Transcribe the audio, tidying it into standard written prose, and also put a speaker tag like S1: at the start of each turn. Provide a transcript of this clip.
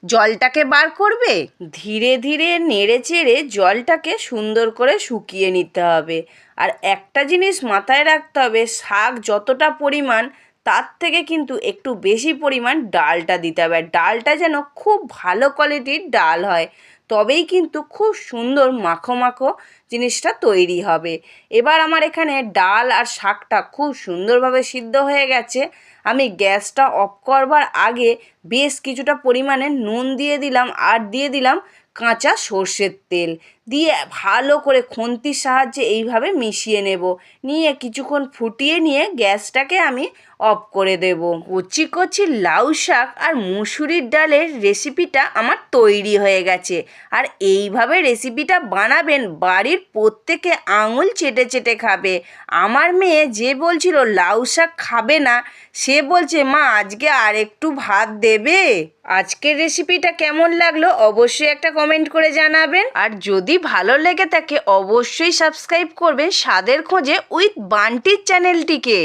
S1: জলটাকে বার করবে। ধীরে ধীরে নেড়ে চেড়ে জলটাকে সুন্দর করে শুকিয়ে নিতে হবে। আর একটা জিনিস মাথায় রাখতে হবে, শাক যতটা পরিমাণ তার থেকে কিন্তু একটু বেশি পরিমাণ ডালটা দিতে হবে। আর ডালটা যেন খুব ভালো কোয়ালিটির ডাল হয়, তবেই কিন্তু খুব সুন্দর মাখো মাখো জিনিসটা তৈরি হবে। এবার আমার এখানে ডাল আর শাকটা খুব সুন্দরভাবে সিদ্ধ হয়ে গেছে। আমি গ্যাসটা অফ করবার আগে বেশ কিছুটা পরিমাণে নুন দিয়ে দিলাম আর দিয়ে দিলাম কাঁচা সর্ষের তেল দিয়ে ভালো করে খুন্তির সাহায্যে এইভাবে মিশিয়ে নেব। নিয়ে কিছুক্ষণ ফুটিয়ে নিয়ে গ্যাসটাকে আমি অফ করে দেব। কচি কচি লাউ শাক আর মুসুরির ডালের রেসিপিটা আমার তৈরি হয়ে গেছে। আর এইভাবে রেসিপিটা বানাবেন, বাড়ির প্রত্যেকে আঙুল চেটে চেটে খাবে। আমার মেয়ে যে বলছিল লাউ শাক খাবে না, সে বলছে মা আজকে আর একটু ভাত দেবে। আজকের রেসিপিটা কেমন লাগলো অবশ্যই একটা কমেন্ট করে জানাবেন। আর যদি ভালো লেগে থাকে অবশ্যই সাবস্ক্রাইব করবেন স্বাদের খোঁজে উইথ বান্টির চ্যানেলটিকে।